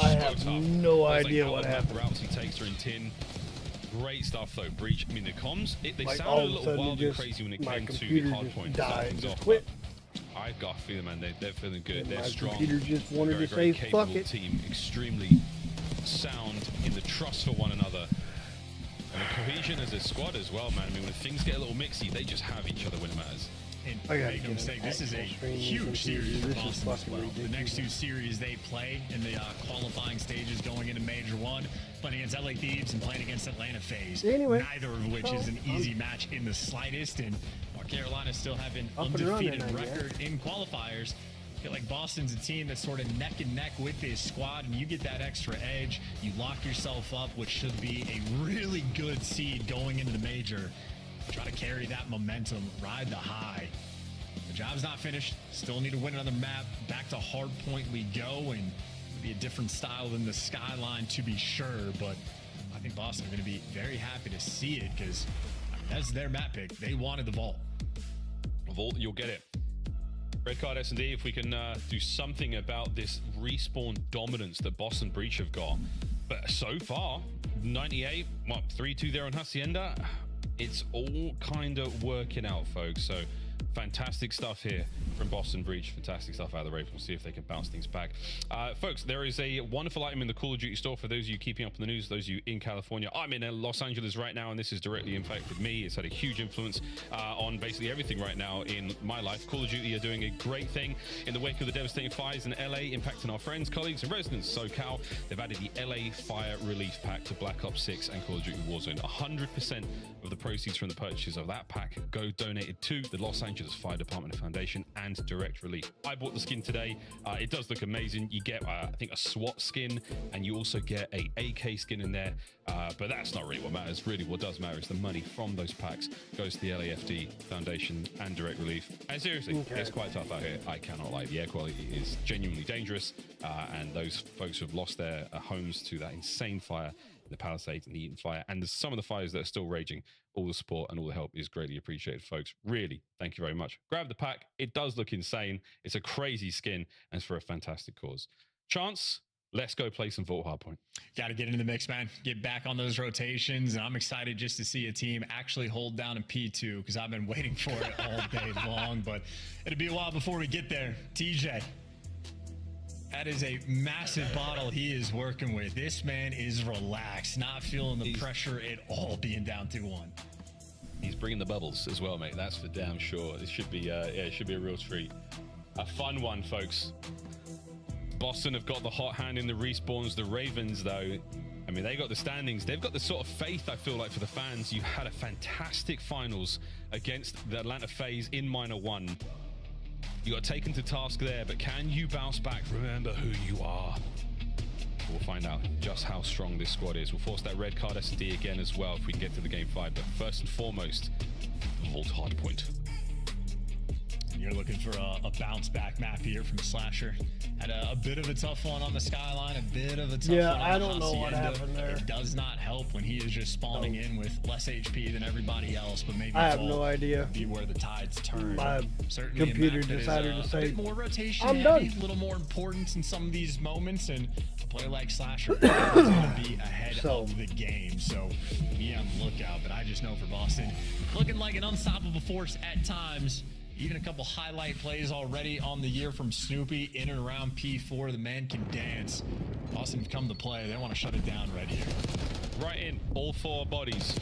I have no idea what happened. The routes he takes her in tin. Great stuff though, Breach. I mean, the comms, they Like, sounded all a of a little sudden wild it and just- crazy when it my came to computer hard just point. died, Off, just quit. I've got a feeling, man, they're feeling good. They're My strong. computer just wanted very, to very say, capable "Fuck it." team, extremely sound in the trust for one another. And the cohesion as a squad as well, man. I mean, when things get a little mixy, they just have each other when it matters. And I gotta make no get mistake, an this is a actual stream huge computer. series for This is Boston as fucking well. The next two ridiculous. series they play in the qualifying stages going into Major 1, playing against LA Thieves and playing against Atlanta FaZe. Anyway, Neither of which is an easy match in the slightest. And North Carolina still have an Up and running, undefeated I guess. record in qualifiers. I feel like Boston's a team that's sort of neck and neck with this squad, and you get that extra edge. You lock yourself up, which should be a really good seed going into the major. Try to carry that momentum, ride the high. The job's not finished. Still need to win another map. Back to hard point we go, and it'll be a different style than the Skyline to be sure, but I think Boston are going to be very happy to see it because that's their map pick. They wanted the vault. Vault, you'll get it. Red card S&D, if we can do something about this respawn dominance that Boston Breach have got. But so far, 98, what, 3-2 there on Hacienda? It's all kind of working out, folks. So fantastic stuff here from Boston Breach. Fantastic stuff out of the Ravens. We'll see if they can bounce things back. Folks, there is a wonderful item in the Call of Duty store for those of you keeping up on the news, those of you in California. I'm in Los Angeles right now, and this has directly impacted me. It's had a huge influence on basically everything right now in my life. Call of Duty are doing a great thing in the wake of the devastating fires in LA, impacting our friends, colleagues, and residents. SoCal, they've added the LA Fire Relief Pack to Black Ops 6 and Call of Duty Warzone. 100% of the proceeds from the purchase of that pack go donated to the Los Angeles Fire Department Foundation and Direct Relief. I bought the skin today. It does look amazing. You get, I think, a SWAT skin, and you also get a AK skin in there. But that's not really what matters. Really, what does matter is the money from those packs goes to the LAFD Foundation and Direct Relief. And seriously, it's quite tough out here. I cannot lie. The air quality is genuinely dangerous. And those folks who have lost their homes to that insane fire, the Palisades and the Eaton fire, and some of the fires that are still raging, all the support and all the help is greatly appreciated, folks. Really, thank you very much. Grab the pack. It does look insane. It's a crazy skin, and it's for a fantastic cause. Chance, let's go play some Vault Hardpoint. Got to get into the mix, man. Get back on those rotations. And I'm excited just to see a team actually hold down in P2 because I've been waiting for it all day long. But it'll be a while before we get there. TJ, that is a massive bottle he is working with. This man is relaxed, not feeling the pressure at all being down 2-1. He's bringing the bubbles as well, mate. That's for damn sure. It should be, it should be a real treat. A fun one, folks. Boston have got the hot hand in the respawns. The Ravens, though, I mean, they got the standings. They've got the sort of faith, I feel like, for the fans. You had a fantastic finals against the Atlanta FaZe in Minor 1. You got taken to task there, but can you bounce back? Remember who you are. We'll find out just how strong this squad is. We'll force that red card SD again as well if we get to the game 5. But first and foremost, Vault Hardpoint. You're looking for a bounce back map here from Slasher. Had a bit of a tough one on the Skyline, a bit of a tough one on the I don't know what Hacienda. happened there. It does not help when he is just spawning in with less HP than everybody else, but maybe I have Vault no idea. would be where the tides turn. My Certainly computer a map that decided is, to say, a bit more rotation "I'm heavy, done." a little more importance in some of these moments, and a player like Slasher is going to be ahead of the game. So be on the lookout, but I just know for Boston, looking like an unstoppable force at times. Even a couple highlight plays already on the year from Snoopy in and around P4. The man can dance. Boston have come to play. They want to shut it down right here. Right in, all 4 bodies.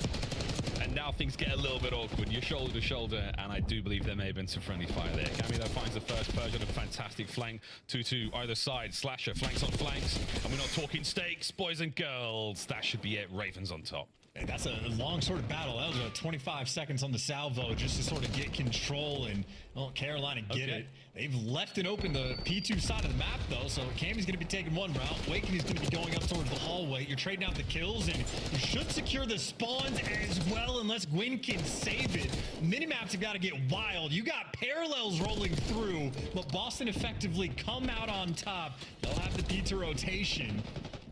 And now things get a little bit awkward. You're shoulder to shoulder, and I do believe there may have been some friendly fire there. Cammy, though, finds the first Purge on a fantastic flank. 2-2 either side. Slasher, flanks on flanks. And we're not talking stakes, boys and girls. That should be it. Ravens on top. Hey, that's a long sort of battle. That was 25 seconds on the salvo just to sort of get control, and well, Carolina get it. They've left and open the P2 side of the map, though, so Cammy's going to be taking one route. Waken is going to be going up towards the hallway. You're trading out the kills, and you should secure the spawns as well, unless Gwyn can save it. Minimaps have got to get wild. You got parallels rolling through, but Boston effectively come out on top. They'll have the P2 rotation.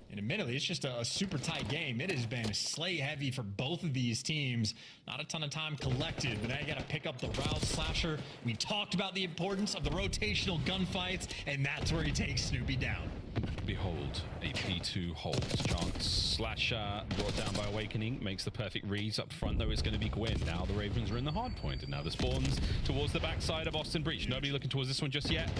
And admittedly, it's just a super tight game. It has been slay heavy for both of these teams. Not a ton of time collected, but now you got to pick up the route. Slasher, we talked about the importance of the rotational gunfights, and that's where he takes Snoopy down. Behold, a P2 holds. Chance Slasher brought down by Awakening makes the perfect reads. Up front, though, is going to be Gwyn. Now the Ravens are in the hard point, and now the spawns towards the backside of Boston Breach. Nobody looking towards this one just yet.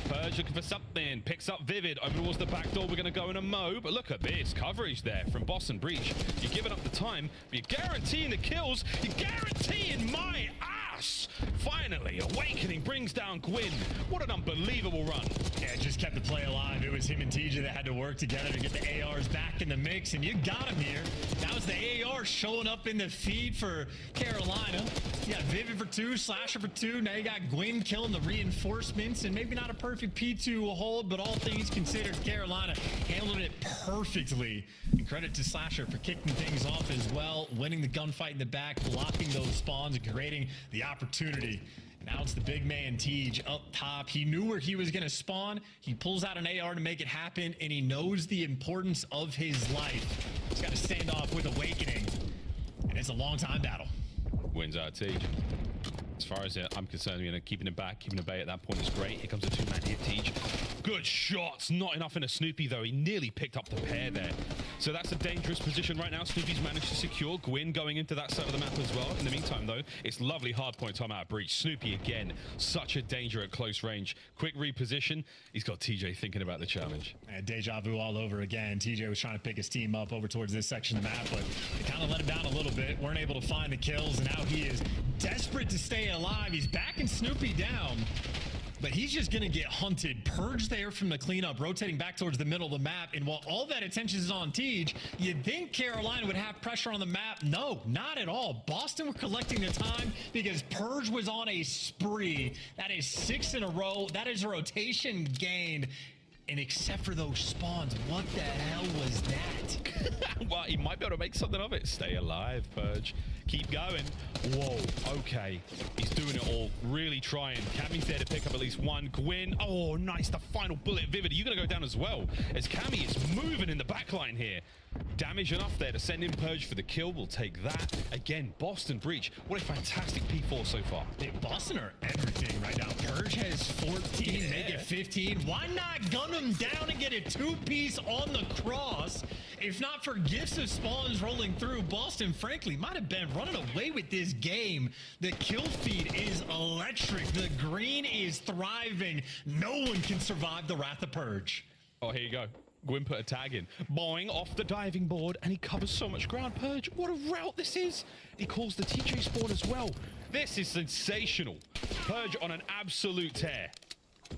Purge looking for something. Picks up Vivid over towards the back door. We're going to go in a mo, but look at this coverage there from Boston Breach. You're giving up the time, but you're guaranteeing the kills. You're guaranteeing my ass. Finally, Awakening brings down Gwyn. What an unbelievable run. Yeah, it just kept the play alive. It was him and TJ that had to work together to get the ARs back in the mix, and you got him here. That was the AR showing up in the feed for Carolina. You got Vivid for 2, Slasher for 2. Now you got Gwyn killing the reinforcements, and maybe not a perfect P2 hold, but all things considered, Carolina handled it perfectly. And credit to Slasher for kicking things off as well, winning the gunfight in the back, blocking those spawns, and creating the opportunity. Now it's the big man Tej up top. He knew where he was going to spawn. He pulls out an AR to make it happen, and he knows the importance of his life. He's got to stand off with Awakening, and it's a long time battle. Wins out Tej. As far as I'm concerned, keeping him back, keeping him bay at that point is great. Here comes a two-man hit, Tej. Good shots. Not enough in a Snoopy, though. He nearly picked up the pair there. So that's a dangerous position right now. Snoopy's managed to secure Gwyn going into that side of the map as well. In the meantime, though, it's lovely hard point time out of Breach. Snoopy again, such a danger at close range. Quick reposition. He's got TJ thinking about the challenge. And deja vu all over again. TJ was trying to pick his team up over towards this section of the map, but they kind of let him down a little bit. Weren't able to find the kills, and now he is desperate to stay alive. He's backing Snoopy down, but he's just going to get hunted. Purge there from the cleanup, rotating back towards the middle of the map. And while all that attention is on Tej, you'd think Carolina would have pressure on the map. No, not at all. Boston were collecting the time because Purge was on a spree. That is 6 in a row. That is a rotation gained. And except for those spawns, what the hell was that? Well, he might be able to make something of it. Stay alive, Purge. Keep going. Whoa, okay. He's doing it all. Really trying. Cammy's there to pick up at least one. Gwyn. Oh, nice. The final bullet. Vivid, you're going to go down as well. As Cammy is moving in the backline here. Damage enough there to send in Purge for the kill. We'll take that. Again, Boston Breach. What a fantastic P4 so far. Dude, Boston are everything right now. Purge has 14, make it 15. Why not gun him down and get a 2-piece on the cross? If not for gifts of spawns rolling through, Boston, frankly, might have been running away with this game. The kill feed is electric. The green is thriving. No one can survive the Wrath of Purge. Oh, here you go. Gwyn put a tag in. Boing off the diving board, and he covers so much ground. Purge, what a route this is. He calls the TJ spawn as well. This is sensational. Purge on an absolute tear.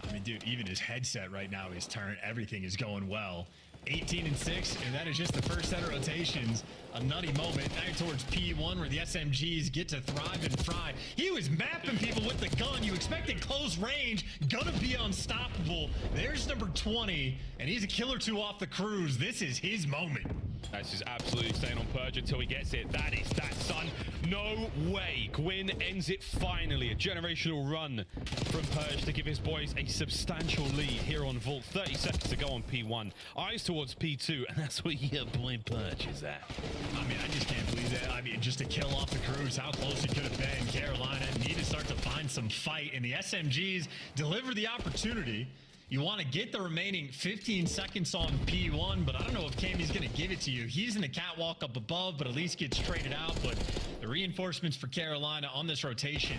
I mean, dude, even his headset right now is turned. Everything is going well. 18 and 6, and that is just the first set of rotations. A nutty moment. Now towards P1, where the SMGs get to thrive and fry. He was mapping people with the gun. You expected close range, gonna be unstoppable. There's number 20, and he's a kill or two off the cruise. This is his moment. That's just absolutely staying on Purge until he gets it. That is that, son. No way. Gwyn ends it finally. A generational run from Purge to give his boys a substantial lead here on Vault. 30 seconds to go on P1. Eyes towards P2, and that's where your boy Purge is at. I mean, I just can't believe that. I mean, just to kill off the cruise, how close it could have been. Carolina need to start to find some fight, and the SMGs deliver the opportunity. You want to get the remaining 15 seconds on P1, but I don't know if Cammy's going to give it to you. He's in the catwalk up above, but at least gets traded out. But the reinforcements for Carolina on this rotation,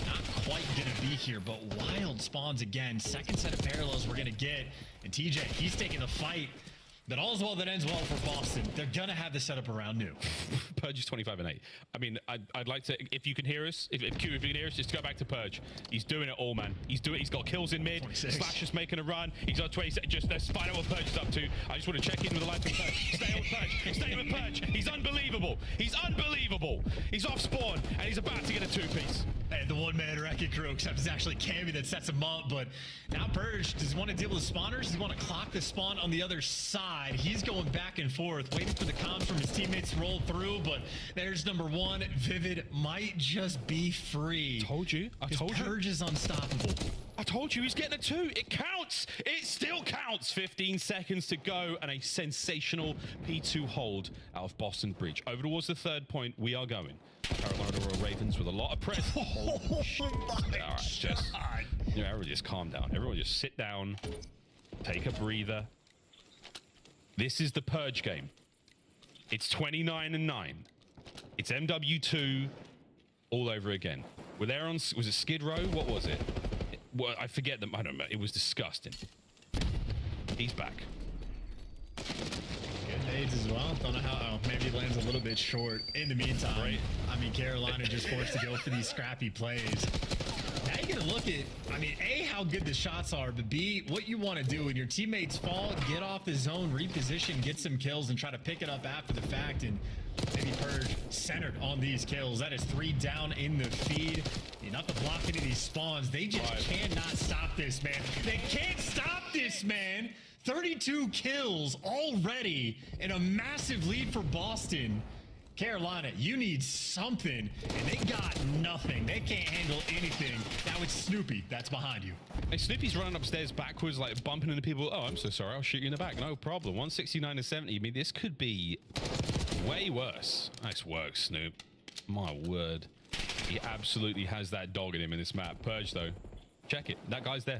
not quite going to be here, but wild spawns again. Second set of parallels we're going to get. And TJ, he's taking the fight. But all's well that ends well for Boston. They're going to have the setup around new. Purge is 25 and 8. I mean, I'd like to, if you can hear us, if you can hear us, just go back to Purge. He's doing it all, man. He's got kills in mid. 26. Slash is making a run. He's on 20. Just let's find out what Purge is up to. I just want to check in with the life of Purge. Stay with Purge. Stay with Purge. He's unbelievable. He's unbelievable. He's off spawn, and he's about to get a 2-piece. And the one-man wrecking crew, except it's actually Cammy that sets him up. But now Purge, does he want to deal with the spawners? Does he want to clock the spawn on the other side? He's going back and forth, waiting for the comms from his teammates to roll through. But there's number 1. Vivid might just be free. Told you. I told you. Purge is unstoppable. I told you he's getting a 2. It counts. It still counts. 15 seconds to go, and a sensational P2 hold out of Boston Breach. Over towards the third point, we are going. Carolina Royal Ravens with a lot of press. Oh my All right, just, everyone just calm down. Everyone just sit down, take a breather. This is the Purge game. It's 29-9. It's MW2 all over again. We're there on, was it Skid Row? What was it? Well, I forget them. I don't know. It was disgusting. He's back. Good nades as well. Don't know how. Oh, maybe he lands a little bit short. In the meantime, Right. I mean, Carolina just forced to go for these scrappy plays. Now you gotta look at, I mean, A, how good the shots are, but B, what you want to do when your teammates fall, get off the zone, reposition, get some kills, and try to pick it up after the fact. And maybe Purge centered on these kills. That is 3 down in the feed. You're not to block any of these spawns. They just cannot stop this, man. They can't stop this, man. 32 kills already and a massive lead for Boston. Carolina, you need something, and they got nothing. They can't handle anything. Now it's Snoopy that's behind you. Hey, Snoopy's running upstairs backwards, like bumping into people. Oh, I'm so sorry. I'll shoot you in the back. No problem. 169-70. I mean, this could be way worse. Nice work, Snoop. My word. He absolutely has that dog in him in this map. Purge, though. Check it. That guy's there.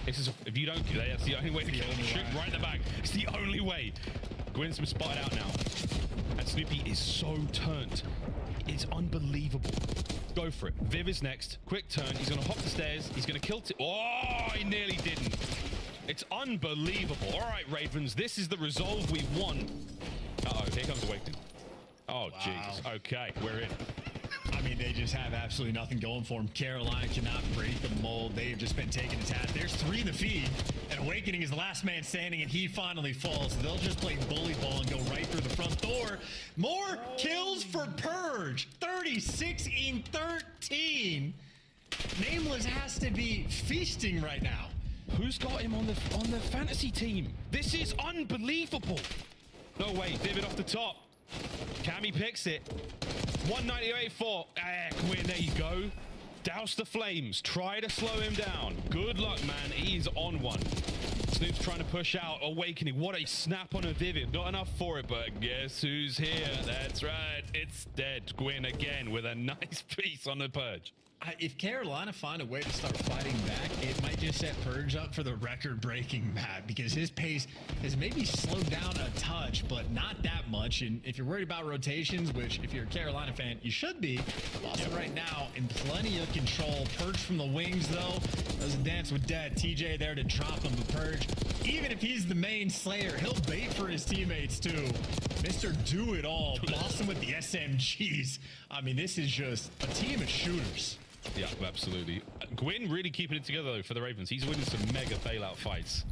This is, if you don't, that's the only way to kill him. Shoot right in the back. It's the only way. Gwyn's been spotted out now. And Snoopy is so turned. It's unbelievable. Go for it. Viv is next. Quick turn. He's going to hop the stairs. He's going to kill... Oh, he nearly didn't. It's unbelievable. All right, Ravens. This is the resolve we want. Uh-oh, here comes Awakening. Oh, wow. Jesus. Okay, we're in. I mean, they just have absolutely nothing going for them. Carolina cannot break the mold. They've just been taking a task. There's 3 in the feed, and Awakening is the last man standing, and he finally falls. So they'll just play bully ball and go right through the front door. More kills for Purge. 36 in 13. Nameless has to be feasting right now. Who's got him on the fantasy team? This is unbelievable. No way. Vivid off the top. Cammy picks it. 198.4. Gwyn, there you go. Douse the flames. Try to slow him down. Good luck, man. He's on one. Snoop's trying to push out. Awakening. What a snap on a Vivid. Not enough for it, but guess who's here? That's right. It's dead. Gwyn again with a nice piece on the Purge. If Carolina find a way to start fighting back, it might just set Purge up for the record-breaking map because his pace has maybe slowed down a touch, but not that much. And if you're worried about rotations, which if you're a Carolina fan, you should be, Boston right now in plenty of control. Purge from the wings, though, doesn't dance with death. TJ there to drop him, but Purge, even if he's the main slayer, he'll bait for his teammates, too. Mr. Do-It-All, Boston with the SMGs. I mean, this is just a team of shooters. Yeah, absolutely. Gwyn really keeping it together, though, for the Ravens. He's winning some mega bailout fights.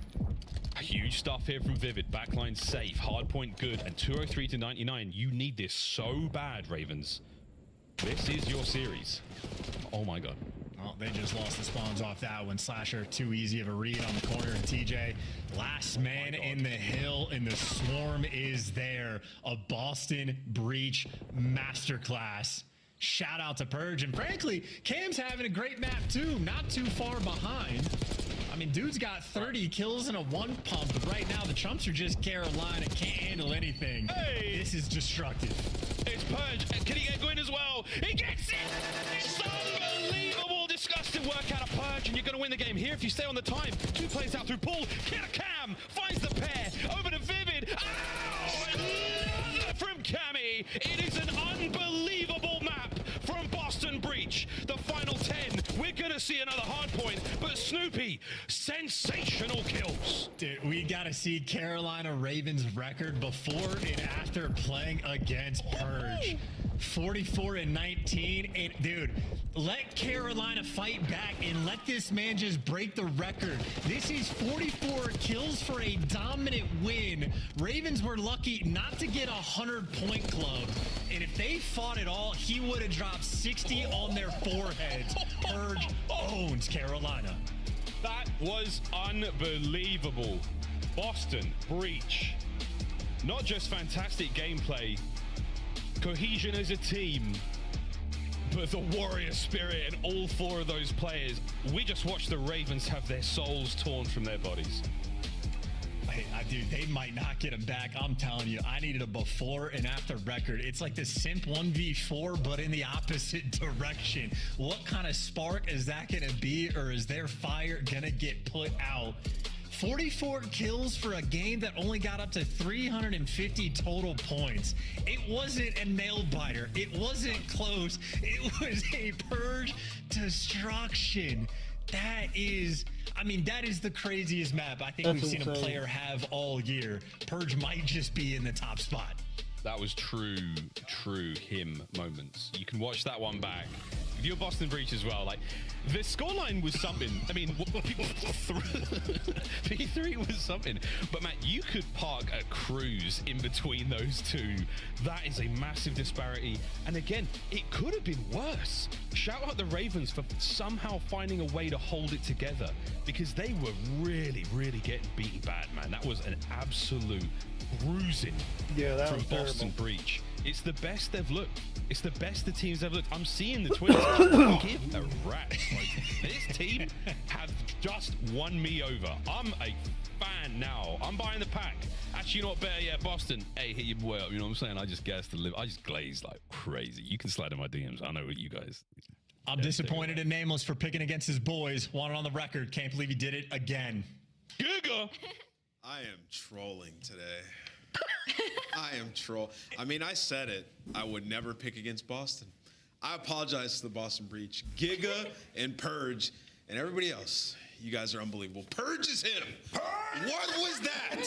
Huge stuff here from Vivid. Backline safe. Hardpoint good. And 203-99. You need this so bad, Ravens. This is your series. Oh, my God. Oh, they just lost the spawns off that one. Slasher, too easy of a read on the corner. And TJ, last man in the hill, and the swarm is there. A Boston Breach masterclass. Shout out to Purge. And frankly, Cam's having a great map too. Not too far behind. I mean, dude's got 30 kills and a 1 pump. But right now, the Trumps are just Carolina. Can't handle anything. Hey! This is destructive. It's Purge. Can he get Gwyn as well? He gets it! It's unbelievable. Disgusting work out of Purge. And you're going to win the game here if you stay on the time. 2 plays out through Pool. Get a Cam. Finds the pair. Over to Vivid. Ow! Another from Cammy. It is an unbelievable map from Boston Breach. The final 10. We're going to see another hard point. But Snoopy, sensational kills. Dude, we got to see Carolina Ravens record before and after playing against Purge. 44-19. And dude, let Carolina fight back and let this man just break the record. This is 44 kills for a dominant win. Ravens were lucky not to get a 100-point club. And if they fought at all, he would have dropped 60 on their foreheads. Purge owns Carolina. That was unbelievable. Boston Breach. Not just fantastic gameplay, cohesion as a team, but the warrior spirit in all 4 of those players. We just watched the Ravens have their souls torn from their bodies. Hey, dude, they might not get him back. I'm telling you, I needed a before and after record. It's like the Simp 1v4, but in the opposite direction. What kind of spark is that going to be, or is their fire going to get put out? 44 kills for a game that only got up to 350 total points. It wasn't a nail biter. It wasn't close. It was a purge destruction. That is, I mean, that is the craziest map I think we've seen a player have all year. Purge might just be in the top spot. That was true him moments. You can watch that one back. If you're Boston Breach as well, like, the scoreline was something. I mean, P3 was something. But, Matt, you could park a cruise in between those two. That is a massive disparity. And, again, it could have been worse. Shout out the Ravens for somehow finding a way to hold it together, because they were really, really getting beaten bad, man. That was an absolute bruising from Boston Breach. It's the best they've looked. It's the best the team's ever looked. I'm seeing the Twitter. Give a rat. Like, this team have just won me over. I'm a fan now. I'm buying the pack. Actually, you know what, better? Yeah, Boston. Hey, hit your boy up. You know what I'm saying? I just guessed to live. I just glazed like crazy. You can slide in my DMs. I know what you guys. I'm disappointed in Nameless for picking against his boys. Want it on the record. Can't believe he did it again. Giga. I am trolling today. I am troll. I mean, I said it. I would never pick against Boston. I apologize to the Boston Breach. Giga and Purge and everybody else. You guys are unbelievable. Purge is him. What was that?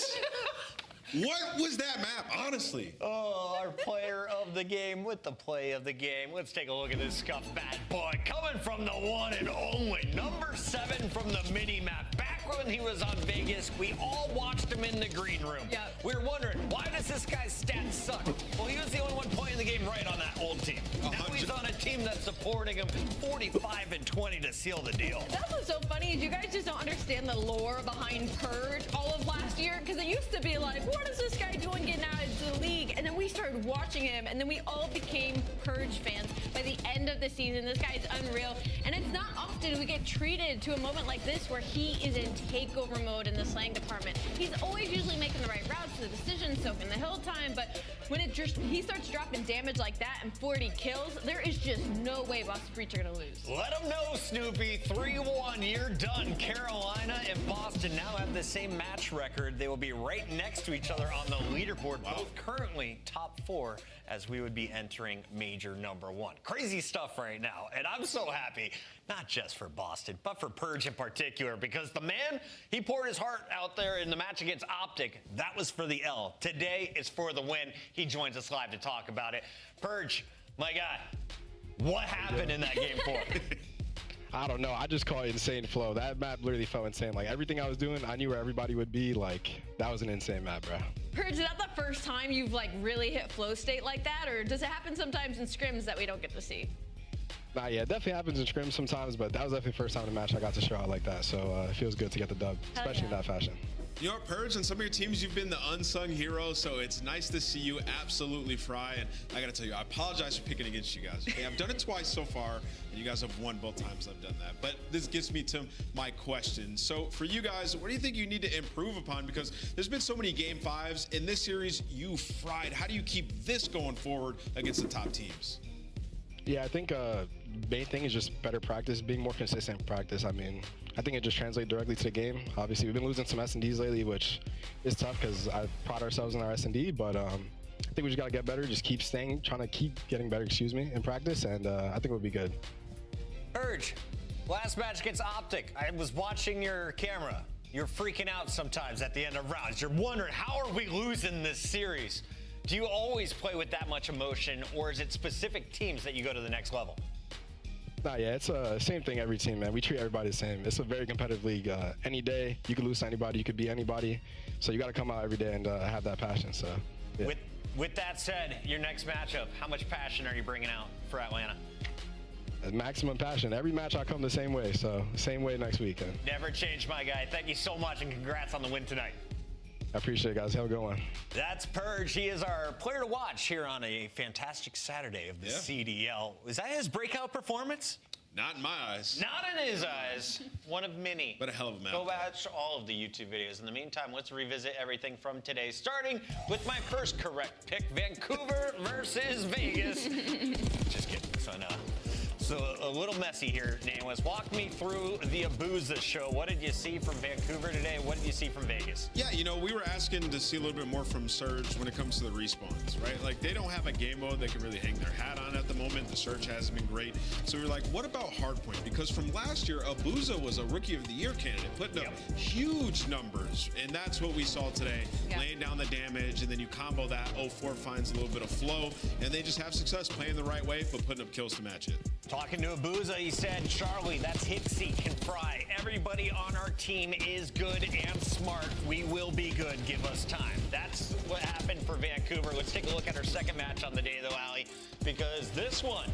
What was that map, honestly? Oh, our player of the game with the play of the game. Let's take a look at this scuffed bad boy. Coming from the one and only number 7 from the mini map. Back when he was on Vegas, we all watched him in the green room. Yep. We were wondering, why does this guy's stats suck? Well, he was the only one playing the game right on that old team. Now he's on a team that's supporting him 45 and 20 to seal the deal. That's what's so funny is you guys just don't understand the lore behind Purge all of last year, because it used to be like, what is this guy doing getting out into the league? And then we started watching him, and then we all became Purge fans. By the end of the season, this guy is unreal, and it's not often we get treated to a moment like this where he is in takeover mode in the slang department. He's always usually making the right routes to the decision, soaking the hill time, but when he starts dropping damage like that and 40 kills, there is just no way Boston Breach are gonna lose. Let him know, Snoopy. 3-1, you're done. Carolina and Boston now have the same match record. They will be right next to each other on the leaderboard, both currently top 4 as we would be entering major number 1. Crazy stuff right now, and I'm so happy, not just for Boston, but for Purge in particular, because the man, he poured his heart out there in the match against Optic. That was for the L. Today is for the win. He joins us live to talk about it. Purge, my God, what happened in that game 4? I don't know. I just call it insane flow. That map literally felt insane. Like, everything I was doing, I knew where everybody would be. Like, that was an insane map, bro. Purge, is that the first time you've like really hit flow state like that, or does it happen sometimes in scrims that we don't get to see? Nah, yeah, it definitely happens in scrims sometimes, but that was definitely the first time in the match I got to show out like that. So it feels good to get the dub, especially in that fashion. You know what, Purge, on some of your teams, you've been the unsung hero, so it's nice to see you absolutely fry. And I got to tell you, I apologize for picking against you guys. Okay, I've done it twice so far, and you guys have won both times I've done that. But this gets me to my question. So for you guys, what do you think you need to improve upon? Because there's been so many Game 5s. In this series, you fried. How do you keep this going forward against the top teams? Yeah, I think main thing is just better practice, being more consistent in practice. I mean, I think it just translates directly to the game. Obviously, we've been losing some S&Ds lately, which is tough because I pride ourselves in our S&D, but I think we just got to get better, just keep trying to keep getting better, in practice, and I think we'll be good. Purge, last match against Optic. I was watching your camera. You're freaking out sometimes at the end of rounds. You're wondering, how are we losing this series? Do you always play with that much emotion, or is it specific teams that you go to the next level? Nah, yeah, it's the same thing every team, man. We treat everybody the same. It's a very competitive league. Any day, you could lose to anybody, you could beat anybody. So you got to come out every day and have that passion. So, yeah. With that said, your next matchup, how much passion are you bringing out for Atlanta? Maximum passion. Every match I come the same way, so same way next weekend. Never change, my guy. Thank you so much, and congrats on the win tonight. I appreciate it, guys. Have a good one. That's Purge. He is our player to watch here on a fantastic Saturday of the CDL. Was that his breakout performance? Not in my eyes. Not in his eyes. One of many. But a hell of a map. Go watch all of the YouTube videos. In the meantime, let's revisit everything from today, starting with my first correct pick, Vancouver versus Vegas. Just kidding, son. it's a little messy here, Nameless. Walk me through the Abuza show. What did you see from Vancouver today? What did you see from Vegas? Yeah, you know, we were asking to see a little bit more from Surge when it comes to the respawns, right? Like, they don't have a game mode they can really hang their hat on at the moment. The search hasn't been great. So we were like, what about Hardpoint? Because from last year, Abuza was a Rookie of the Year candidate, putting up huge numbers. And that's what we saw today, laying down the damage, and then you combo that. 04 finds a little bit of flow, and they just have success playing the right way, but putting up kills to match it. Talking to Abuza, he said, Charlie, that's Hixie, can fry. Everybody on our team is good and smart. We will be good. Give us time. That's what happened for Vancouver. Let's take a look at our second match on the day, though, Ali, because this one,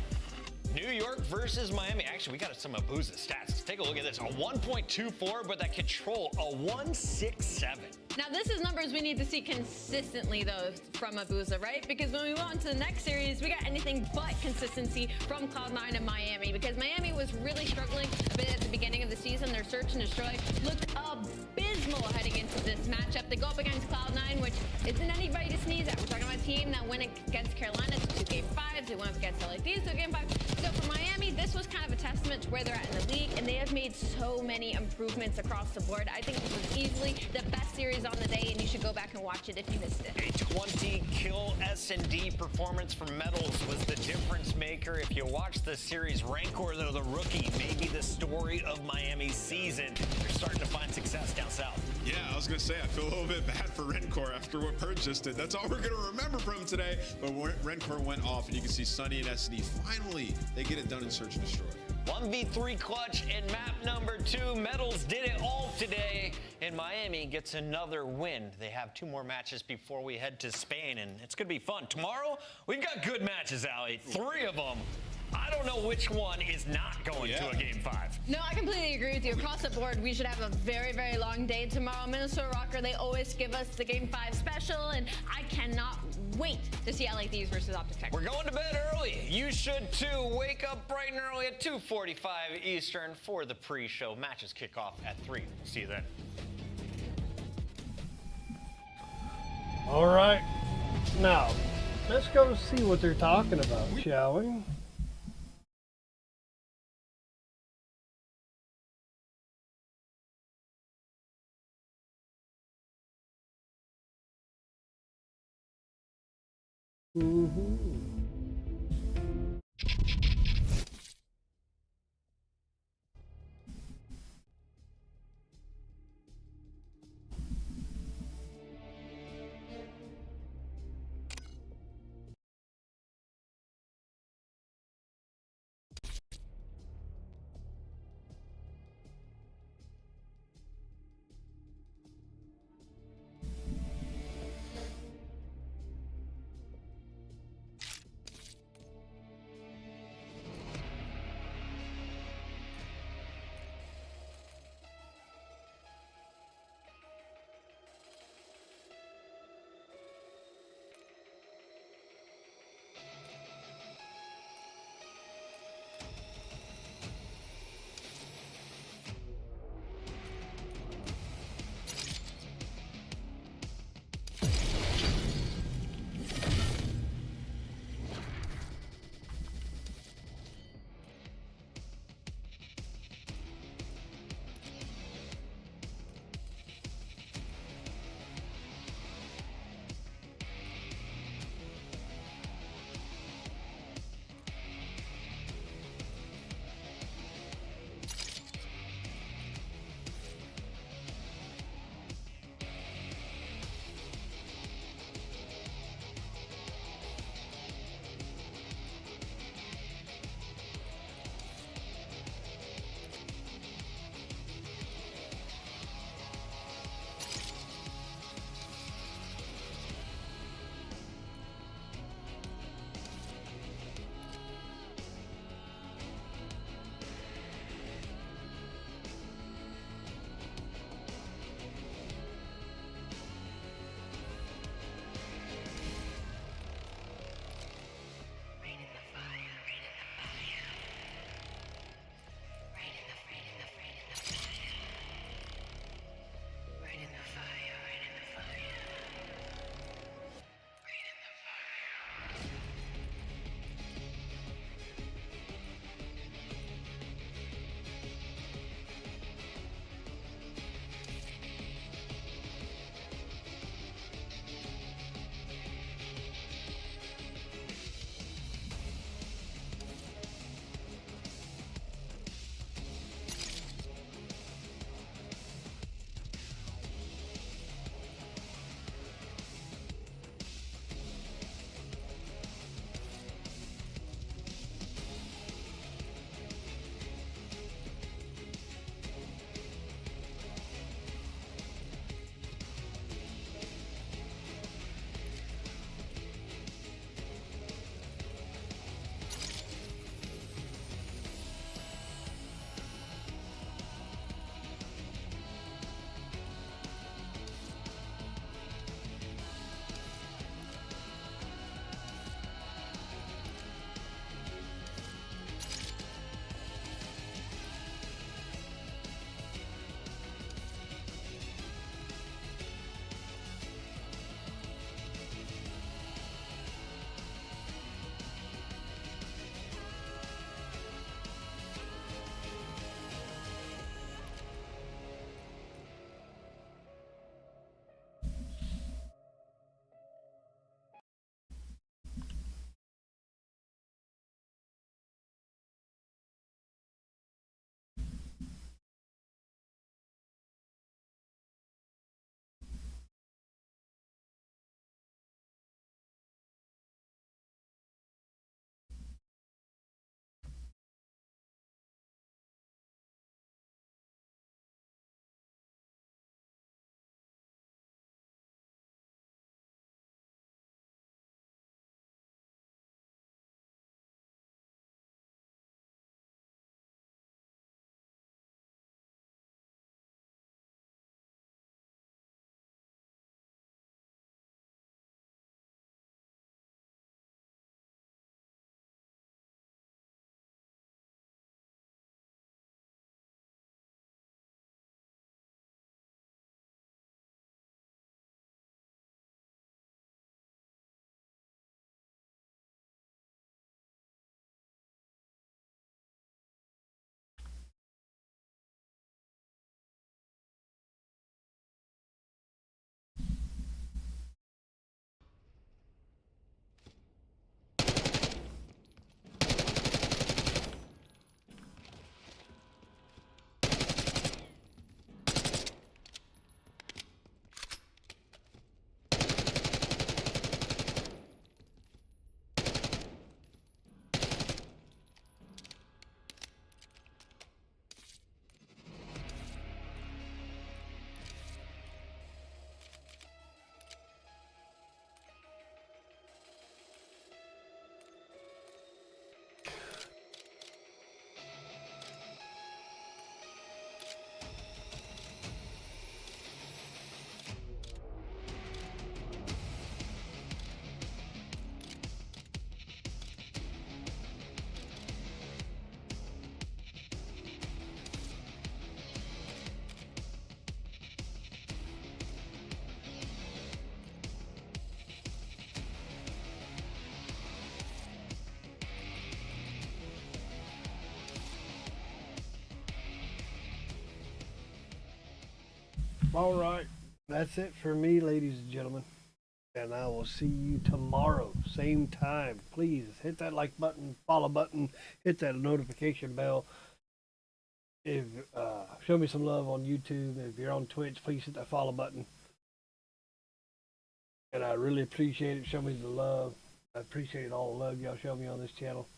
New York versus Miami. Actually, we got some Abuza stats. Let's take a look at this. A 1.24, but that control, a 1.67. Now, this is numbers we need to see consistently, though, from Abuza, right? Because when we go on to the next series, we got anything but consistency from Cloud9 and Miami, because Miami was really struggling a bit at the beginning of the season. Their search and destroy looked abysmal heading into this matchup. They go up against Cloud9, which isn't anybody to sneeze at. We're talking about a team that went against Carolina to 2 Game 5s. They went up against LAFC to 2 Game 5. So for Miami, this was kind of a testament to where they're at in the league, and they have made so many improvements across the board. I think this was easily the best series on the day, and you should go back and watch it if you missed it. A 20-kill S&D performance from Metals was the difference maker. If you watch the series, Rancor, though, the rookie, may be the story of Miami's season. They're starting to find success down south. Yeah, I was going to say, I feel a little bit bad for Rencor after what Purge just did. That's all we're going to remember from today. But Rencor went off, and you can see Sunny and SD, finally, they get it done in Search and Destroy. 1v3 clutch in map number 2. Metals did it all today, and Miami gets another win. They have 2 more matches before we head to Spain, and it's going to be fun. Tomorrow, we've got good matches, Ali. 3 of them. I don't know which one is not going to a Game 5. No, I completely agree with you. Across the board, we should have a very, very long day tomorrow. Minnesota Rocker, they always give us the Game 5 special, and I cannot wait to see LA Thieves versus Optic Tech. We're going to bed early. You should too. Wake up bright and early at 2:45 Eastern for the pre-show. Matches kick off at 3. We'll see you then. All right. Now, let's go see what they're talking about, shall we? All right. That's it for me, ladies and gentlemen. And I will see you tomorrow, same time. Please hit that like button, follow button, hit that notification bell. If show me some love on YouTube. If you're on Twitch, please hit that follow button. And I really appreciate it. Show me the love. I appreciate all the love y'all show me on this channel.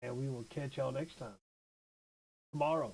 And we will catch y'all next time. Tomorrow.